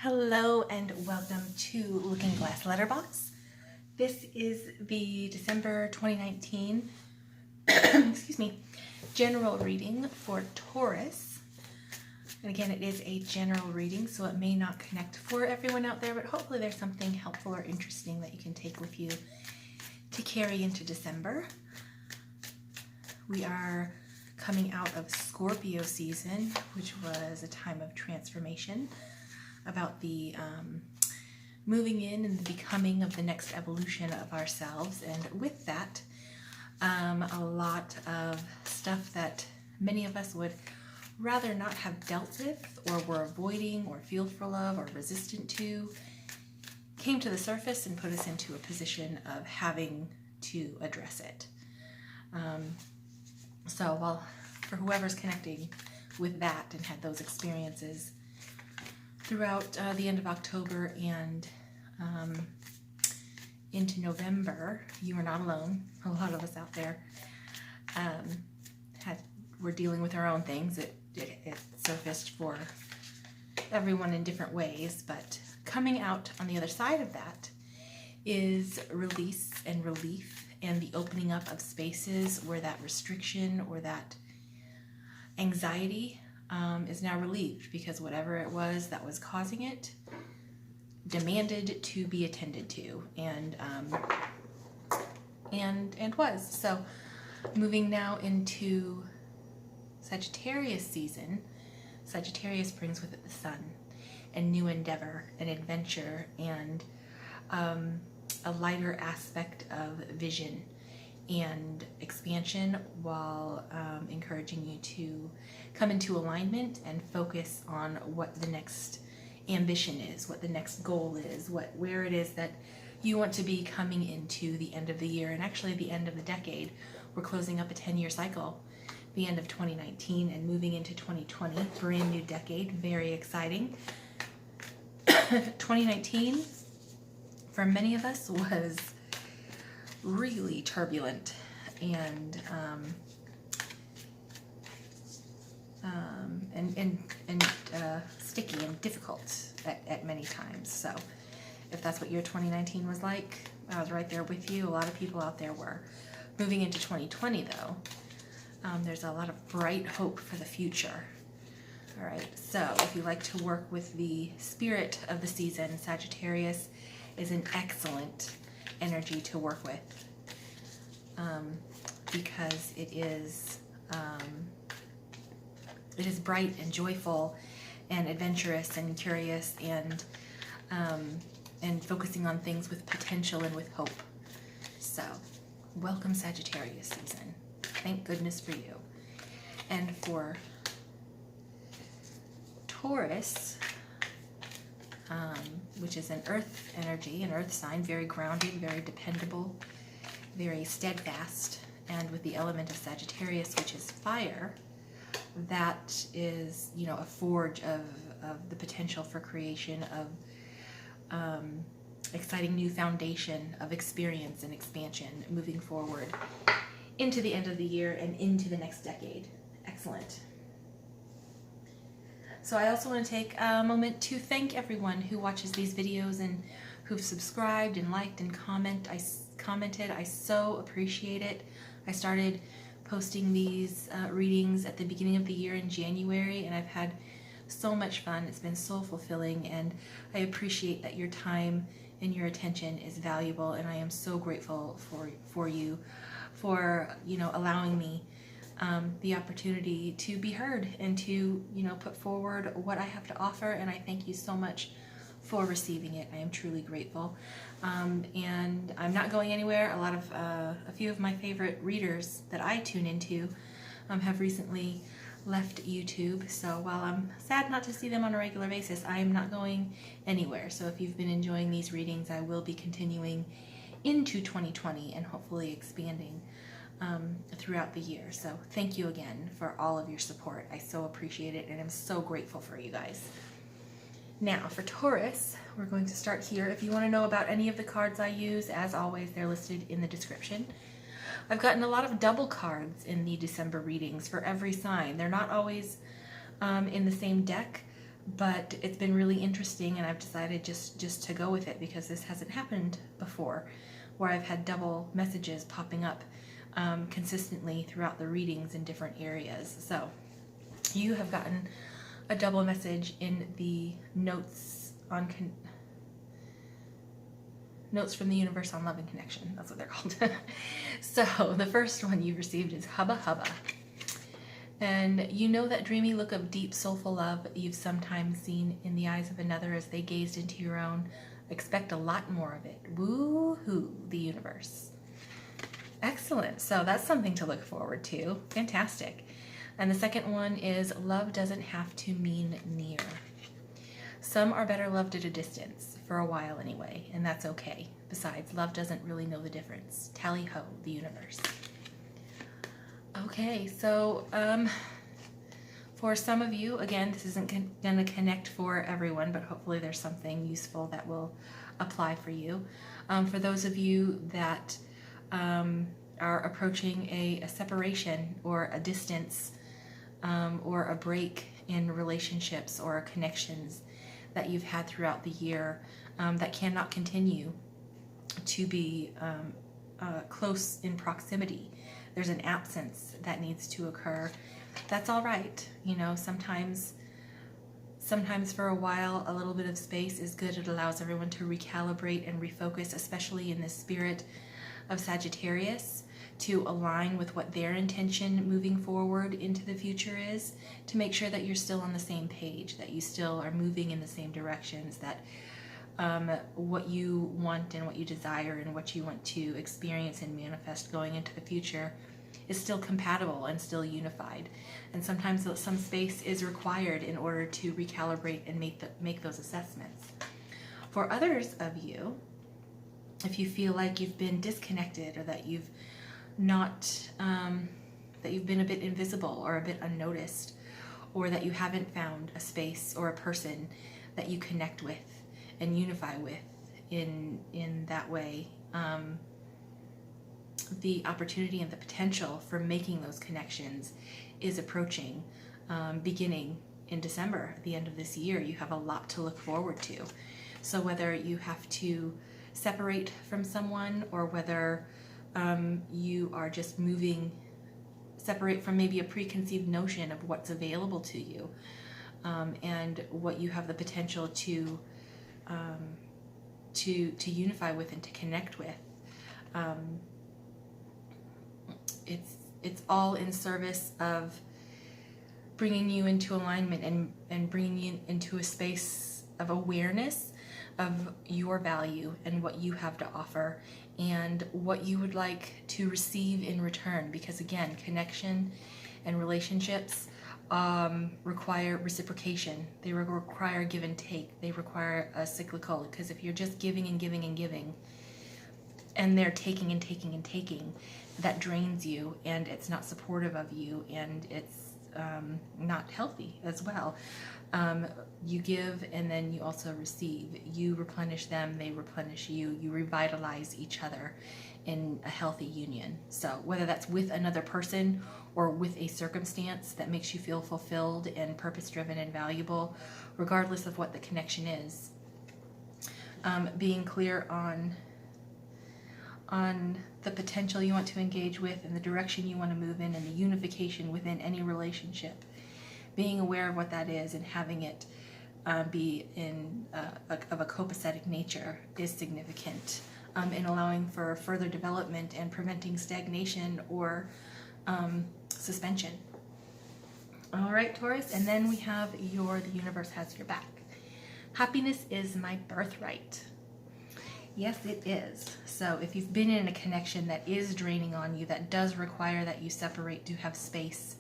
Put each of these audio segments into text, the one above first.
Hello and welcome to Looking.glass letterbox. This is the December 2019 excuse me, general reading for Taurus. And again, it is a general reading, so it may not connect for everyone out there, but hopefully there's something helpful or interesting that you can take with you to carry into December. We are coming out of Scorpio season, which was a time of transformation, about the moving in and the becoming of the next evolution of ourselves. And with that, a lot of stuff that many of us would rather not have dealt with or were avoiding or fearful of or resistant to came to the surface and put us into a position of having to address it. So while for whoever's connecting with that and had those experiences throughout the end of October and into November, you are not alone. A lot of us out there were dealing with our own things. It surfaced for everyone in different ways, but coming out on the other side of that is release and relief and the opening up of spaces where that restriction or that anxiety is now relieved, because whatever it was that was causing it demanded to be attended to and was. So moving now into Sagittarius season. Sagittarius brings with it the sun and new endeavor and adventure and a lighter aspect of vision and expansion, while encouraging you to come into alignment and focus on what the next ambition is, what the next goal is, where it is that you want to be coming into the end of the year and actually the end of the decade. We're closing up a 10-year cycle, the end of 2019 and moving into 2020, brand new decade, very exciting. 2019 for many of us was really turbulent and sticky and difficult at many times. So if that's what your 2019 was like, I was right there with you. A lot of people out there were. Moving into 2020 though, there's a lot of bright hope for the future. All right, so if you like to work with the spirit of the season, Sagittarius is an excellent energy to work with, because it is bright and joyful and adventurous and curious and focusing on things with potential and with hope. So welcome Sagittarius season. Thank goodness for you. And for Taurus, which is an earth energy, an earth sign, very grounded, very dependable, very steadfast, and with the element of Sagittarius, which is fire, that is, a forge of the potential for creation of exciting new foundation of experience and expansion moving forward into the end of the year and into the next decade. Excellent. So I also want to take a moment to thank everyone who watches these videos and who've subscribed and liked and commented. I so appreciate it. I started posting these readings at the beginning of the year in January, and I've had so much fun. It's been so fulfilling, and I appreciate that your time and your attention is valuable, and I am so grateful for you for allowing me the opportunity to be heard and to put forward what I have to offer, and I thank you so much for receiving it. I am truly grateful, and I'm not going anywhere. A few of my favorite readers that I tune into have recently left YouTube, so while I'm sad not to see them on a regular basis, I am not going anywhere. So if you've been enjoying these readings, I will be continuing into 2020 and hopefully expanding throughout the year. So thank you again for all of your support. I so appreciate it, and I'm so grateful for you guys. Now for Taurus, we're going to start here. If you want to know about any of the cards I use, as always, they're listed in the description. I've gotten a lot of double cards in the December readings for every sign. They're not always in the same deck, but it's been really interesting, and I've decided just to go with it because this hasn't happened before, where I've had double messages popping up consistently throughout the readings in different areas. So you have gotten a double message in the notes on Notes from the Universe on Love and Connection. That's what they're called. So the first one you received is Hubba Hubba. And you know that dreamy look of deep, soulful love that you've sometimes seen in the eyes of another as they gazed into your own. Expect a lot more of it. Woo-hoo, the universe. Excellent. So that's something to look forward to. Fantastic. And the second one is love doesn't have to mean near. Some are better loved at a distance, for a while anyway, and that's okay. Besides, love doesn't really know the difference. Tally ho, the universe. Okay, so for some of you, again, this isn't going to connect for everyone, but hopefully there's something useful that will apply for you. For those of you that are approaching a separation or a distance or a break in relationships or connections that you've had throughout the year that cannot continue to be close in proximity. There's an absence that needs to occur. That's all right. You know, sometimes for a while, a little bit of space is good. It allows everyone to recalibrate and refocus, especially in the spirit of Sagittarius, to align with what their intention moving forward into the future is, to make sure that you're still on the same page, that you still are moving in the same directions, that what you want and what you desire and what you want to experience and manifest going into the future is still compatible and still unified. And sometimes some space is required in order to recalibrate and make those assessments. For others of you, if you feel like you've been disconnected or that you've not, that you've been a bit invisible or a bit unnoticed, or that you haven't found a space or a person that you connect with and unify with in that way, the opportunity and the potential for making those connections is approaching, beginning in December, at the end of this year. You have a lot to look forward to. So whether you have to separate from someone, or whether you are just separate from maybe a preconceived notion of what's available to you, and what you have the potential to unify with and to connect with. It's all in service of bringing you into alignment and bringing you into a space of awareness of your value and what you have to offer and what you would like to receive in return. Because again, connection and relationships require reciprocation. They require give and take. They require a cyclical, because if you're just giving and giving and giving, and they're taking and taking and taking, that drains you, and it's not supportive of you, and it's not healthy as well. You give and then you also receive. You replenish them, they replenish you. You revitalize each other in a healthy union. So whether that's with another person or with a circumstance that makes you feel fulfilled and purpose-driven and valuable, regardless of what the connection is, being clear on the potential you want to engage with and the direction you want to move in and the unification within any relationship, being aware of what that is and having it be of a copacetic nature is significant in allowing for further development and preventing stagnation or suspension. All right, Taurus, and then we have the universe has your back. Happiness is my birthright. Yes, it is. So if you've been in a connection that is draining on you, that does require that you separate to have space,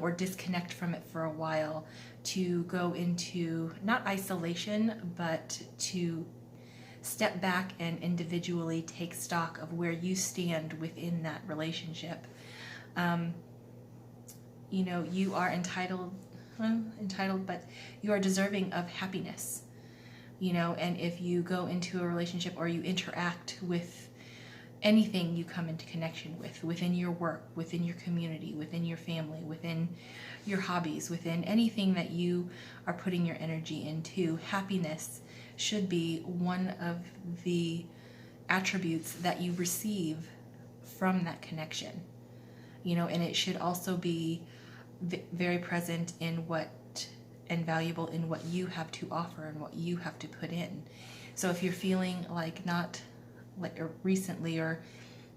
or disconnect from it for a while, to go into not isolation, but to step back and individually take stock of where you stand within that relationship. You know, you are entitled, but you are deserving of happiness. You know, and if you go into a relationship or you interact with anything you come into connection with, within your work, within your community, within your family, within your hobbies, within anything that you are putting your energy into, happiness should be one of the attributes that you receive from that connection. You know, and it should also be very present in what, and valuable in what you have to offer and what you have to put in. So if you're feeling like not like recently, or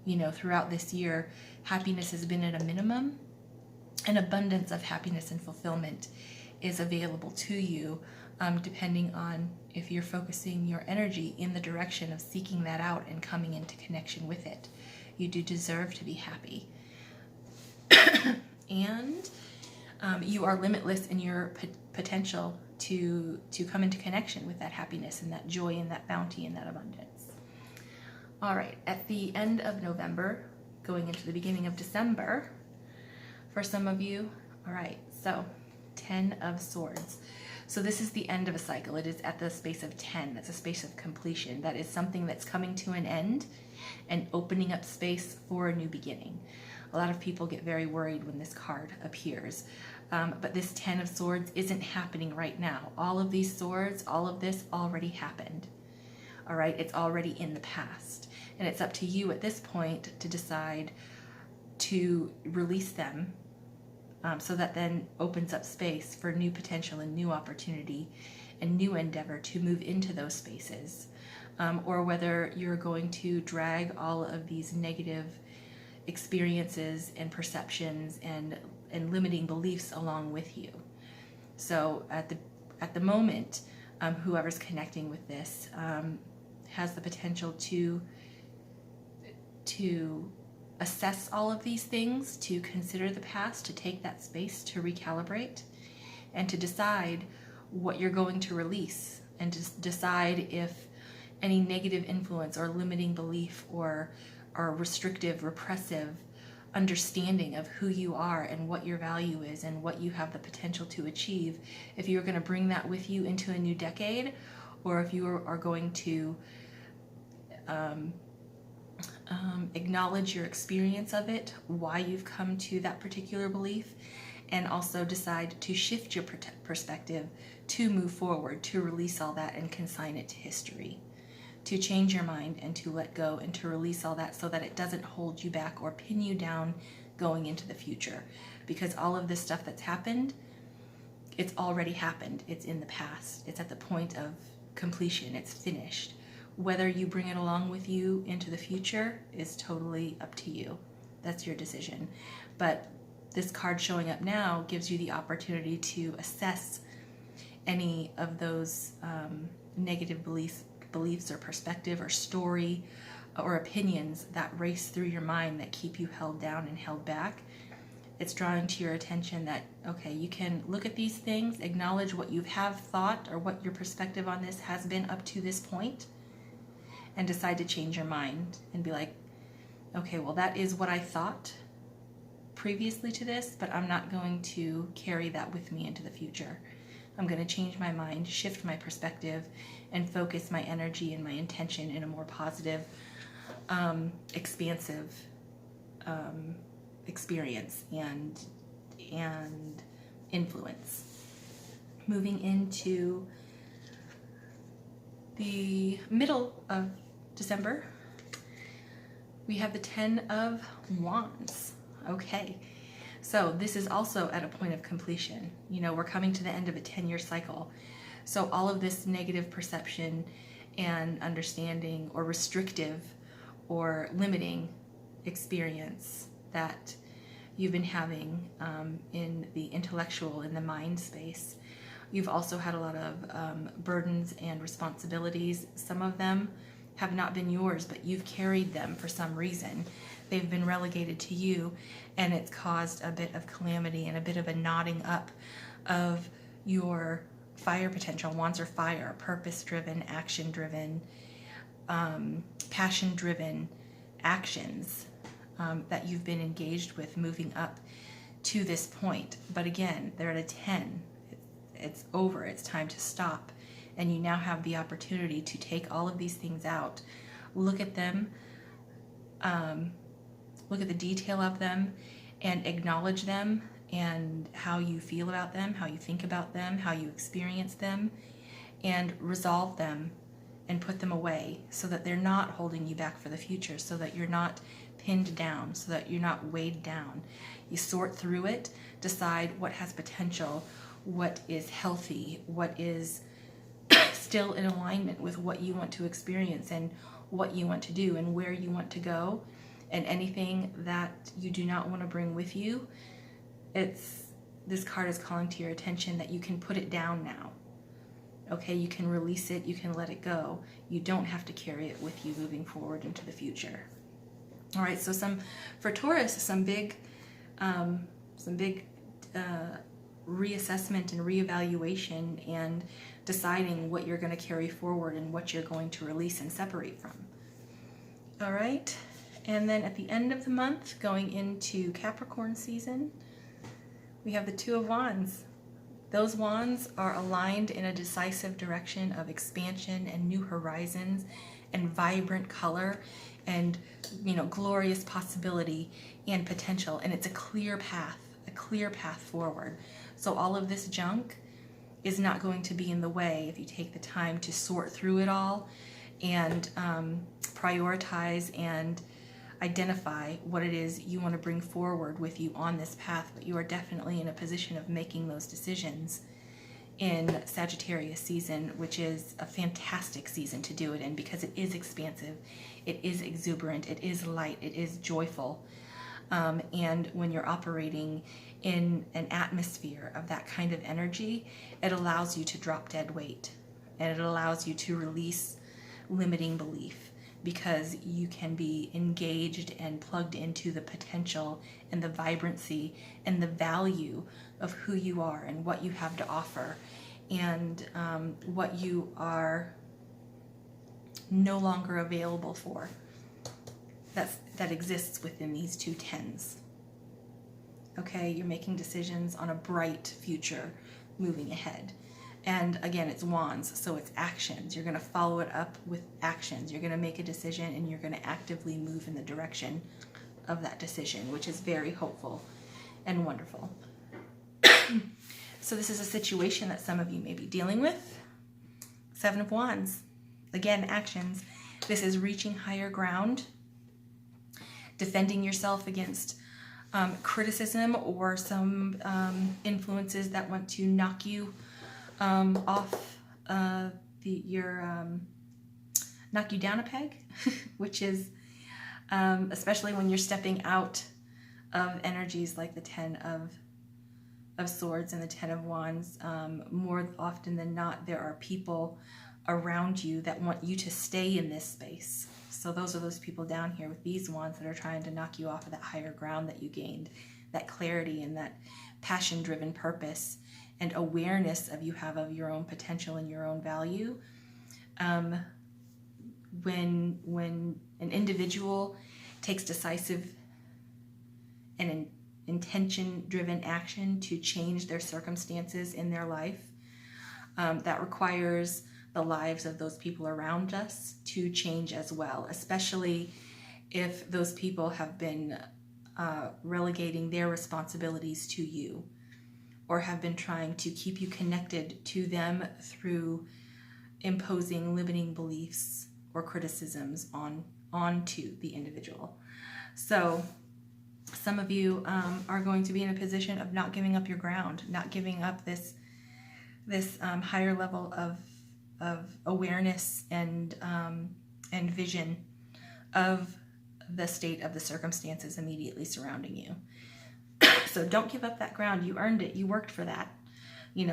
you know, throughout this year, happiness has been at a minimum, an abundance of happiness and fulfillment is available to you, depending on if you're focusing your energy in the direction of seeking that out and coming into connection with it. You do deserve to be happy. And you are limitless in your potential to come into connection with that happiness and that joy and that bounty and that abundance. All right, at the end of November, going into the beginning of December, for some of you, all right, so 10 of Swords. So this is the end of a cycle. It is at the space of 10. That's a space of completion. That is something that's coming to an end and opening up space for a new beginning. A lot of people get very worried when this card appears. But this 10 of Swords isn't happening right now. All of these swords, all of this already happened. All right, it's already in the past. And it's up to you at this point to decide to release them, so that then opens up space for new potential and new opportunity and new endeavor to move into those spaces. Or whether you're going to drag all of these negative experiences and perceptions and limiting beliefs along with you. So at the moment, whoever's connecting with this has the potential to assess all of these things, to consider the past, to take that space to recalibrate, and to decide what you're going to release, and to decide if any negative influence or limiting belief or restrictive, repressive understanding of who you are and what your value is and what you have the potential to achieve, if you're going to bring that with you into a new decade, or if you are going to acknowledge your experience of it, why you've come to that particular belief, and also decide to shift your perspective to move forward, to release all that and consign it to history, to change your mind and to let go and to release all that so that it doesn't hold you back or pin you down going into the future. Because all of this stuff that's happened, it's already happened. It's in the past. It's at the point of completion. It's finished. Whether you bring it along with you into the future is totally up to you. That's your decision. But this card showing up now gives you the opportunity to assess any of those negative beliefs or perspective or story or opinions that race through your mind that keep you held down and held back. It's drawing to your attention that, okay, you can look at these things, acknowledge what you have thought or what your perspective on this has been up to this point, and decide to change your mind and be like, okay, well, that is what I thought previously to this, but I'm not going to carry that with me into the future. I'm going to change my mind, shift my perspective, and focus my energy and my intention in a more positive, expansive experience and influence. Moving into the middle of December, we have the 10 of Wands. Okay, so this is also at a point of completion. You know, we're coming to the end of a 10-year cycle. So all of this negative perception and understanding or restrictive or limiting experience that you've been having in the intellectual, in the mind space. You've also had a lot of burdens and responsibilities. Some of them have not been yours, but you've carried them for some reason. They've been relegated to you, and it's caused a bit of calamity and a bit of a knotting up of your fire potential. Wands are fire, purpose-driven, action-driven, passion-driven actions that you've been engaged with moving up to this point. But again, they're at a 10. It's over. It's time to stop. And you now have the opportunity to take all of these things out, look at them, look at the detail of them and acknowledge them and how you feel about them, how you think about them, how you experience them, and resolve them and put them away so that they're not holding you back for the future, so that you're not pinned down, so that you're not weighed down. You sort through it, decide what has potential, what is healthy, what is still in alignment with what you want to experience and what you want to do and where you want to go, and anything that you do not want to bring with you. This card is calling to your attention that you can put it down now. Okay, you can release it, you can let it go. You don't have to carry it with you moving forward into the future. All right, so for Taurus, some big reassessment and reevaluation and deciding what you're going to carry forward and what you're going to release and separate from. All right, and then at the end of the month, going into Capricorn season, we have the Two of Wands. Those wands are aligned in a decisive direction of expansion and new horizons and vibrant color and, glorious possibility and potential. And it's a clear path forward. So all of this junk is not going to be in the way if you take the time to sort through it all and prioritize and identify what it is you want to bring forward with you on this path. But you are definitely in a position of making those decisions in Sagittarius season, which is a fantastic season to do it in because it is expansive, it is exuberant, it is light, it is joyful. And when you're operating in an atmosphere of that kind of energy, it allows you to drop dead weight, and it allows you to release limiting belief, because you can be engaged and plugged into the potential and the vibrancy and the value of who you are and what you have to offer, and what you are no longer available for. That exists within these two tens. Okay, you're making decisions on a bright future moving ahead. And again, it's wands, so it's actions. You're going to follow it up with actions. You're going to make a decision and you're going to actively move in the direction of that decision, which is very hopeful and wonderful. So this is a situation that some of you may be dealing with. Seven of Wands. Again, actions. This is reaching higher ground, defending yourself against criticism or some influences that want to knock you off knock you down a peg, which is especially when you're stepping out of energies like the Ten of Swords and the Ten of Wands. More often than not, there are people around you that want you to stay in this space. So those are those people down here with these wands that are trying to knock you off of that higher ground that you gained, that clarity and that passion-driven purpose and awareness of you have of your own potential and your own value. When an individual takes decisive and intention-driven action to change their circumstances in their life, that requires the lives of those people around us to change as well, especially if those people have been relegating their responsibilities to you, or have been trying to keep you connected to them through imposing limiting beliefs or criticisms onto the individual. So some of you are going to be in a position of not giving up your ground, not giving up this higher level of awareness and vision of the state of the circumstances immediately surrounding you. So don't give up that ground. You earned it. You worked for that.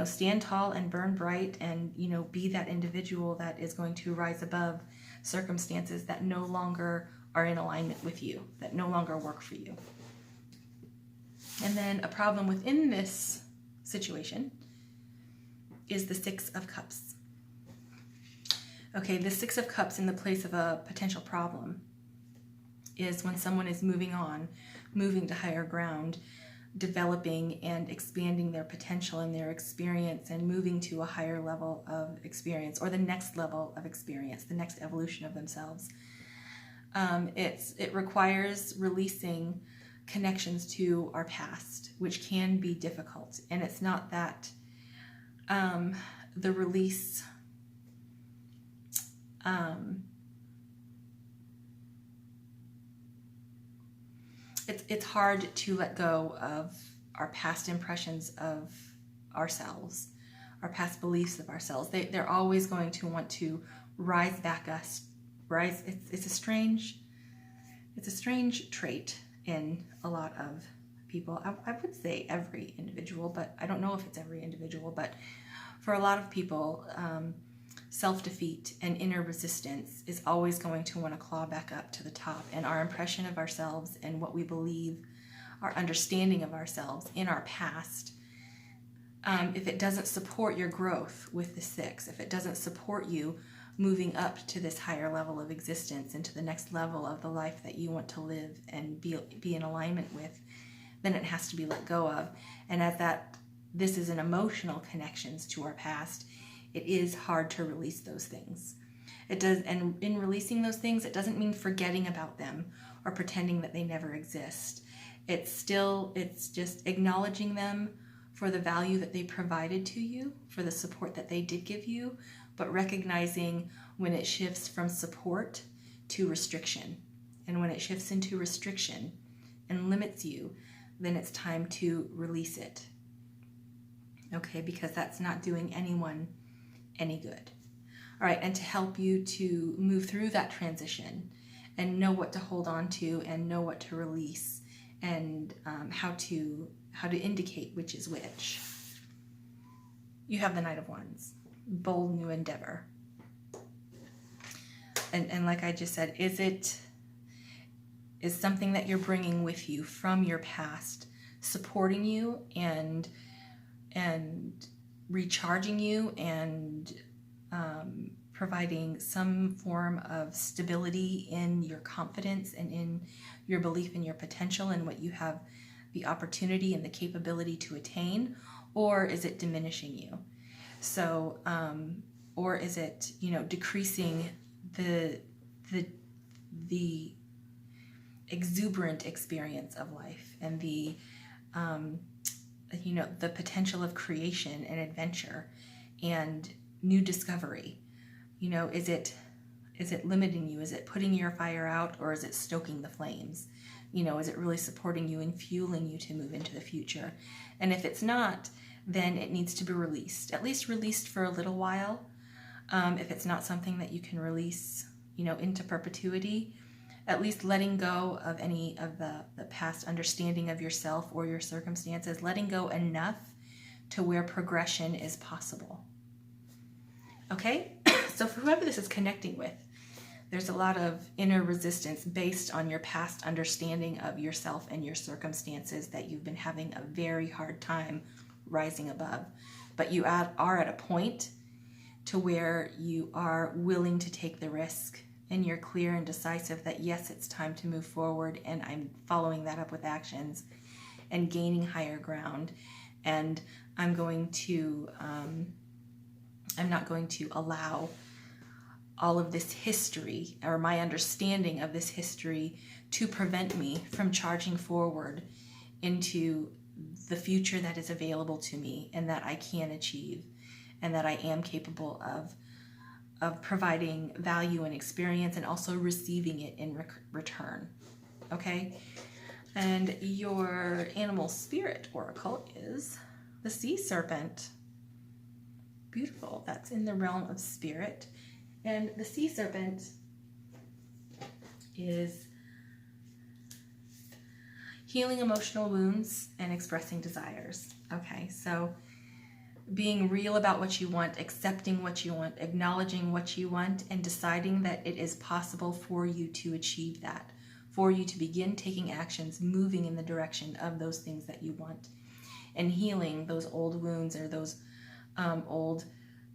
Stand tall and burn bright, and be that individual that is going to rise above circumstances that no longer are in alignment with you, that no longer work for you. And then a problem within this situation is the Six of Cups. Okay, the Six of Cups in the place of a potential problem is when someone is moving on, moving to higher ground, developing and expanding their potential and their experience and moving to a higher level of experience, or the next level of experience, the next evolution of themselves. It requires releasing connections to our past, which can be difficult. And it's not that the release it's hard to let go of our past impressions of ourselves, our past beliefs of ourselves. They're always going to want to rise back us. It's a strange trait in a lot of people. I would say every individual, but I don't know if it's every individual. But for a lot of people, self-defeat and inner resistance is always going to want to claw back up to the top. And our impression of ourselves and what we believe, our understanding of ourselves in our past, if it doesn't support your growth with the 6, if it doesn't support you moving up to this higher level of existence, into the next level of the life that you want to live and be in alignment with, then it has to be let go of. And as this is an emotional connections to our past, it is hard to release those things. It does, and in releasing those things, it doesn't mean forgetting about them or pretending that they never exist. It's just acknowledging them for the value that they provided to you, for the support that they did give you, but recognizing when it shifts from support to restriction. And when it shifts into restriction and limits you, then it's time to release it. Okay, because that's not doing anyone any good. All right, and to help you to move through that transition and know what to hold on to and know what to release, and how to indicate which is which, you have the Knight of Wands. Bold new endeavor. And like I just said, is something that you're bringing with you from your past supporting you and recharging you and providing some form of stability in your confidence and in your belief in your potential and what you have the opportunity and the capability to attain? Or is it diminishing you? So, or is it, decreasing the exuberant experience of life and the potential of creation and adventure and new discovery? Is it limiting you? Is it putting your fire out, or is it stoking the flames? Is it really supporting you and fueling you to move into the future? And if it's not, then it needs to be released, at least released for a little while. If it's not something that you can release, into perpetuity, at least letting go of any of the past understanding of yourself or your circumstances, letting go enough to where progression is possible. Okay? So for whoever this is connecting with, there's a lot of inner resistance based on your past understanding of yourself and your circumstances that you've been having a very hard time rising above. But you are at a point to where you are willing to take the risk, and you're clear and decisive that yes, it's time to move forward, and I'm following that up with actions and gaining higher ground. And I'm not going to allow all of this history, or my understanding of this history, to prevent me from charging forward into the future that is available to me and that I can achieve, and that I am capable of providing value and experience, and also receiving it in return. Okay? And your animal spirit oracle is the Sea Serpent. Beautiful. That's in the realm of spirit. And the Sea Serpent is healing emotional wounds and expressing desires. Okay, so being real about what you want, accepting what you want, acknowledging what you want, and deciding that it is possible for you to achieve that, for you to begin taking actions, moving in the direction of those things that you want, and healing those old wounds, or those old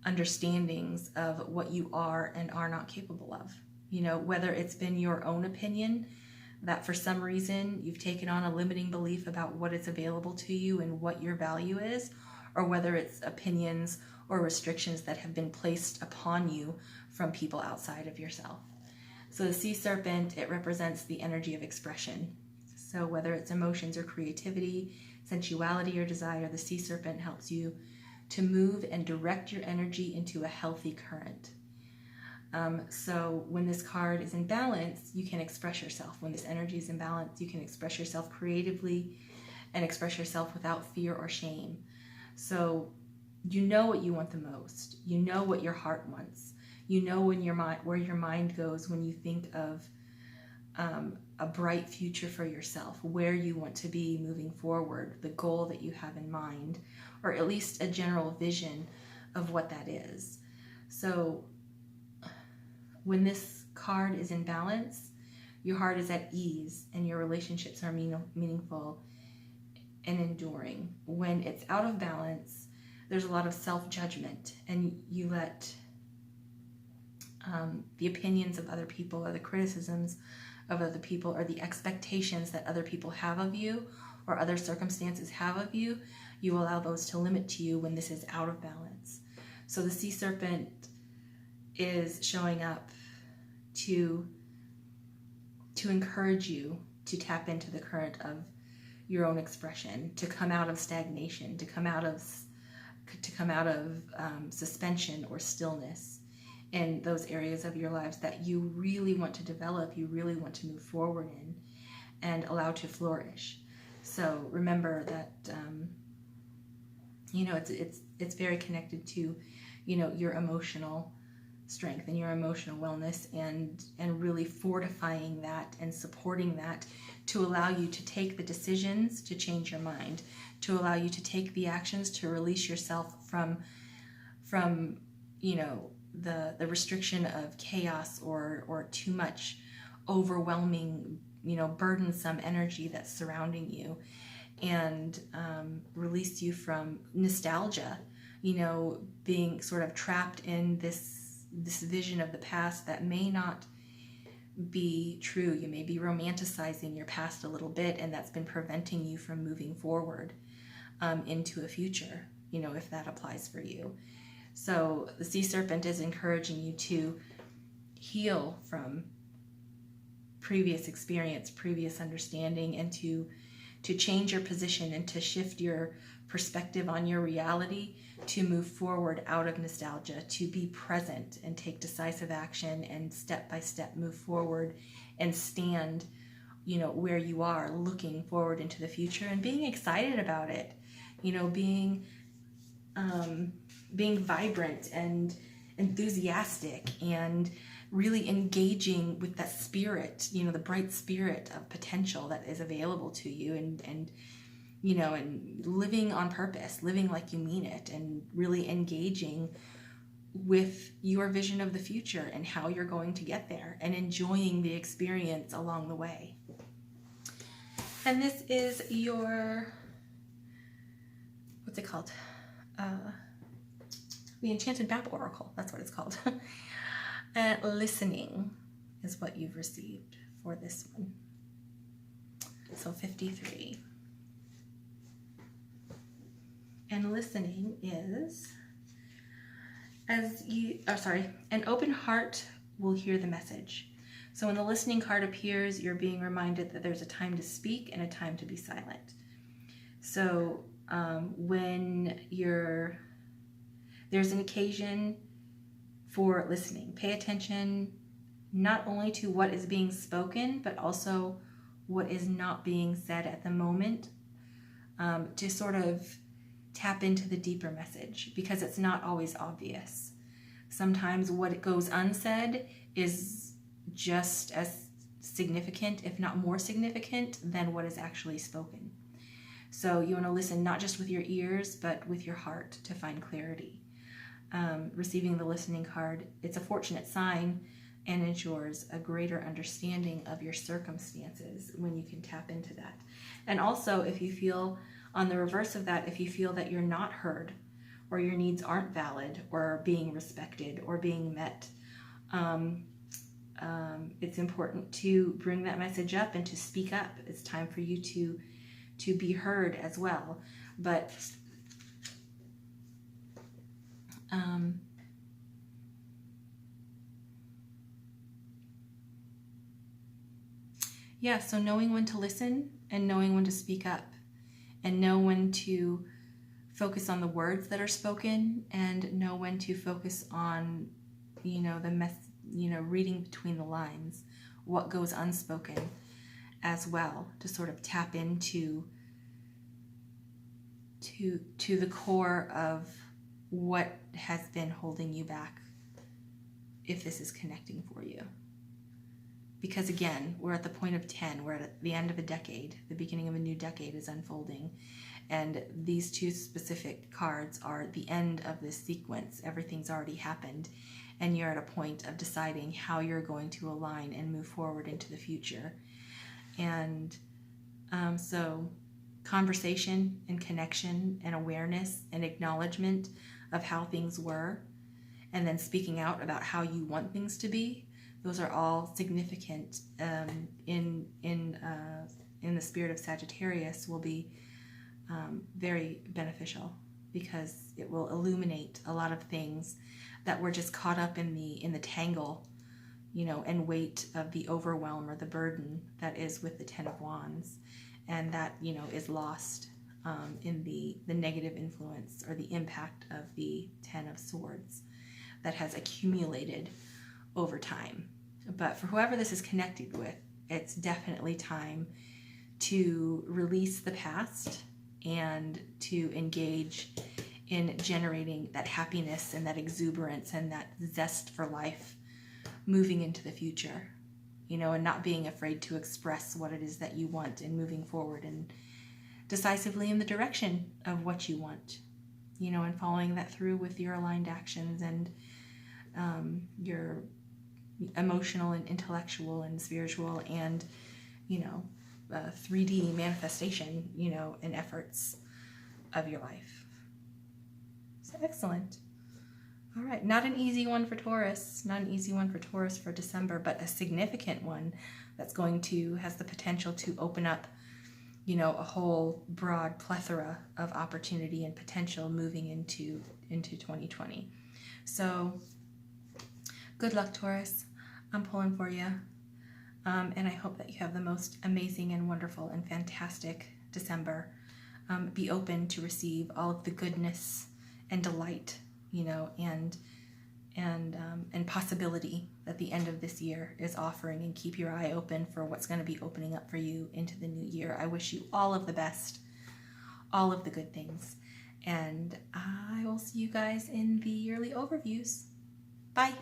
understandings of what you are and are not capable of. Whether it's been your own opinion that for some reason you've taken on a limiting belief about what is available to you and what your value is, or whether it's opinions or restrictions that have been placed upon you from people outside of yourself. So the sea serpent, it represents the energy of expression. So whether it's emotions or creativity, sensuality or desire, the sea serpent helps you to move and direct your energy into a healthy current. So when this card is in balance, you can express yourself. When this energy is in balance, you can express yourself creatively and express yourself without fear or shame. So you know what you want the most. You know what your heart wants. You know when where your mind goes when you think of a bright future for yourself, where you want to be moving forward, the goal that you have in mind, or at least a general vision of what that is. So when this card is in balance, your heart is at ease and your relationships are meaningful and enduring. When it's out of balance, there's a lot of self-judgment, and you let the opinions of other people or the criticisms of other people or the expectations that other people have of you or other circumstances have of you, you allow those to limit to you when this is out of balance. So the sea serpent is showing up to encourage you to tap into the current of your own expression, to come out of stagnation, to come out of suspension or stillness in those areas of your lives that you really want to develop, you really want to move forward in and allow to flourish. So remember that it's very connected to your emotional strength and your emotional wellness, and really fortifying that and supporting that to allow you to take the decisions to change your mind, to allow you to take the actions to release yourself from the restriction of chaos or too much overwhelming, burdensome energy that's surrounding you, and release you from nostalgia, being sort of trapped in this vision of the past that may not be true. You may be romanticizing your past a little bit, and that's been preventing you from moving forward into a future, if that applies for you. So the sea serpent is encouraging you to heal from previous experience, previous understanding, and to change your position and to shift your perspective on your reality, to move forward out of nostalgia, to be present and take decisive action and step by step move forward and stand, where you are, looking forward into the future and being excited about it, being vibrant and enthusiastic and really engaging with that spirit, the bright spirit of potential that is available to you, and living on purpose, living like you mean it, and really engaging with your vision of the future and how you're going to get there, and enjoying the experience along the way. And this is your, what's it called? The Enchanted Map Oracle, that's what it's called. Listening is what you've received for this one. So 53. And listening is, an open heart will hear the message. So when the listening card appears, you're being reminded that there's a time to speak and a time to be silent. So when there's an occasion for listening, pay attention not only to what is being spoken, but also what is not being said at the moment, to sort of tap into the deeper message, because it's not always obvious. Sometimes what goes unsaid is just as significant, if not more significant, than what is actually spoken. So you want to listen not just with your ears, but with your heart to find clarity. Receiving the listening card, it's a fortunate sign and ensures a greater understanding of your circumstances when you can tap into that. And also, if you feel on the reverse of that, if you feel that you're not heard, or your needs aren't valid or being respected or being met, it's important to bring that message up and to speak up. It's time for you to be heard as well. But yeah, so knowing when to listen and knowing when to speak up and know when to focus on the words that are spoken and know when to focus on, reading between the lines, what goes unspoken as well, to sort of tap into to the core of what has been holding you back, if this is connecting for you. Because again, we're at the point of 10, we're at the end of a decade, the beginning of a new decade is unfolding, and these two specific cards are the end of this sequence. Everything's already happened, and you're at a point of deciding how you're going to align and move forward into the future. And so conversation and connection and awareness and acknowledgement of how things were, and then speaking out about how you want things to be, those are all significant in the spirit of Sagittarius, will be very beneficial, because it will illuminate a lot of things that were just caught up in the tangle, and weight of the overwhelm or the burden that is with the Ten of Wands, and that is lost in the negative influence or the impact of the Ten of Swords that has accumulated over time. But for whoever this is connected with, it's definitely time to release the past and to engage in generating that happiness and that exuberance and that zest for life moving into the future, and not being afraid to express what it is that you want and moving forward and decisively in the direction of what you want, and following that through with your aligned actions and your emotional and intellectual and spiritual and 3D manifestation and efforts of your life. So excellent. All right, not an easy one for Taurus, for December, but a significant one that's has the potential to open up a whole broad plethora of opportunity and potential moving into 2020. So good luck, Taurus. I'm pulling for you. And I hope that you have the most amazing and wonderful and fantastic December. Be open to receive all of the goodness and delight, and possibility that the end of this year is offering, and keep your eye open for what's going to be opening up for you into the new year. I wish you all of the best, all of the good things, and I will see you guys in the yearly overviews. Bye.